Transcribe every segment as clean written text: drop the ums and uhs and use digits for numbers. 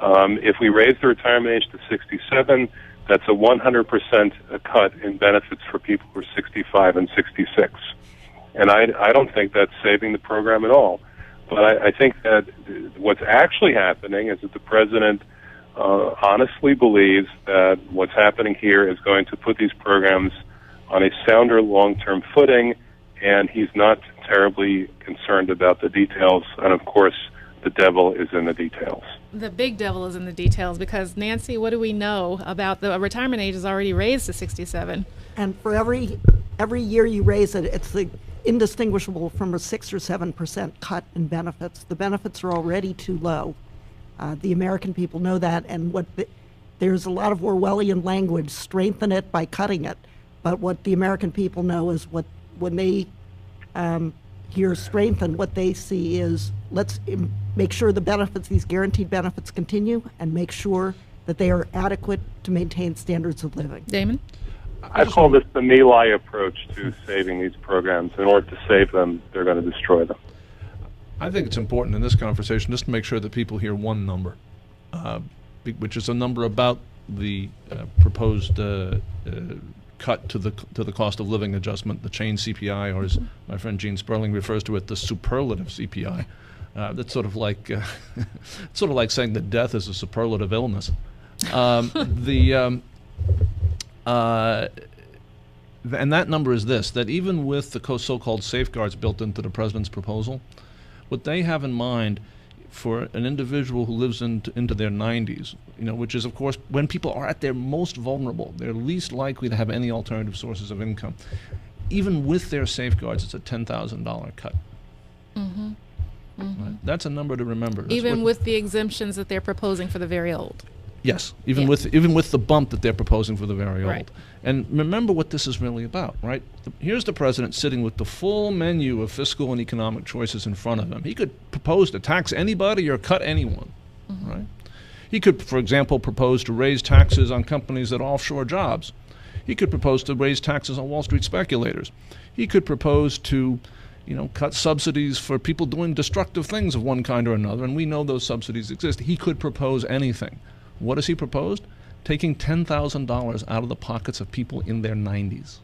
If we raise the retirement age to 67, that's a 100% cut in benefits for people who are 65 and 66. And I don't think that's saving the program at all. But I think that what's actually happening is that the president honestly believes that what's happening here is going to put these programs on a sounder long-term footing, and he's not terribly concerned about the details. And, of course, the devil is in the details. The big devil is in the details because, Nancy, what do we know about the retirement age is already raised to 67? And for every year you raise it, it's indistinguishable from a 6 or 7% cut in benefits. The benefits are already too low. The American people know that, and there's a lot of Orwellian language, strengthen it by cutting it. But what the American people know is when they hear strengthen, what they see is let's make sure the benefits, these guaranteed benefits, continue and make sure that they are adequate to maintain standards of living. Damon? I call this the My Lai approach to saving these programs. In order to save them, they're going to destroy them. I think it's important in this conversation just to make sure that people hear one number, which is a number about the proposed cut to the cost of living adjustment, the chain CPI, or as my friend Gene Sperling refers to it, the superlative CPI. That's sort of like saying that death is a superlative illness. And that number is this, that even with the so-called safeguards built into the president's proposal, what they have in mind for an individual who lives into their 90s, which is, of course, when people are at their most vulnerable, they're least likely to have any alternative sources of income. Even with their safeguards, it's a $10,000 cut. Mm-hmm. Mm-hmm. Right? That's a number to remember. Even with the exemptions that they're proposing for the very old. Yes, even with the bump that they're proposing for the very old. And remember what this is really about, right? Here's the president sitting with the full menu of fiscal and economic choices in front of him. He could propose to tax anybody or cut anyone, right? He could, for example, propose to raise taxes on companies that offshore jobs. He could propose to raise taxes on Wall Street speculators. He could propose to cut subsidies for people doing destructive things of one kind or another, and we know those subsidies exist. He could propose anything. What has he proposed? Taking $10,000 out of the pockets of people in their 90s.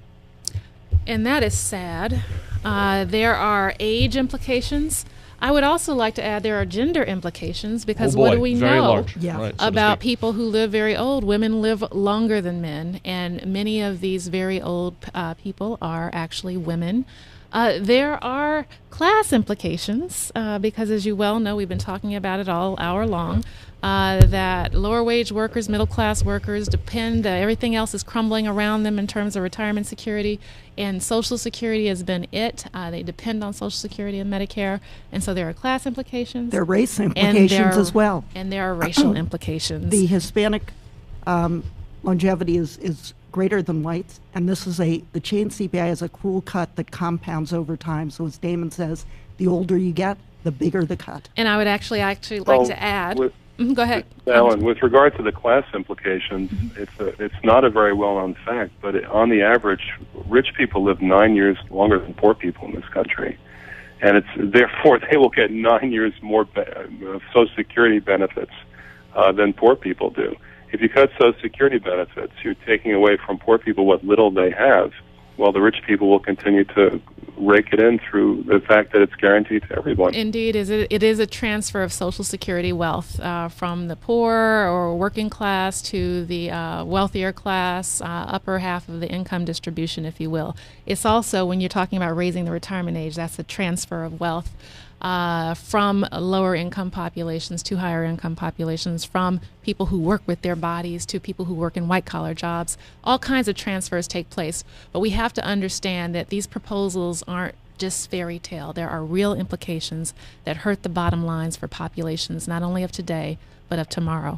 And that is sad. There are age implications. I would also like to add there are gender implications because what do we know about people who live very old? Women live longer than men, and many of these very old people are actually women. There are class implications because, as you well know, we've been talking about it all hour long, that lower wage workers, middle class workers depend, everything else is crumbling around them in terms of retirement security, and Social Security has been it. They depend on Social Security and Medicare, and so there are class implications. There are race implications as well. And there are racial implications. The Hispanic longevity is greater than whites, and this is the chain CPI is a cruel cut that compounds over time. So as Damon says, the older you get, the bigger the cut. And I would actually like to add. Go ahead. Alan, with regard to the class implications, it's not a very well-known fact, but on the average, rich people live 9 years longer than poor people in this country. And therefore they will get 9 years more Social Security benefits than poor people do. If you cut Social Security benefits, you're taking away from poor people what little they have, while the rich people will continue to rake it in through the fact that it's guaranteed to everyone. Indeed, it is a transfer of Social Security wealth from the poor or working class to the wealthier class, upper half of the income distribution, if you will. It's also, when you're talking about raising the retirement age, that's a transfer of wealth from lower income populations to higher income populations, from people who work with their bodies to people who work in white collar jobs. All kinds of transfers take place, but we have to understand that these proposals aren't just fairy tale. There are real implications that hurt the bottom lines for populations not only of today but of tomorrow.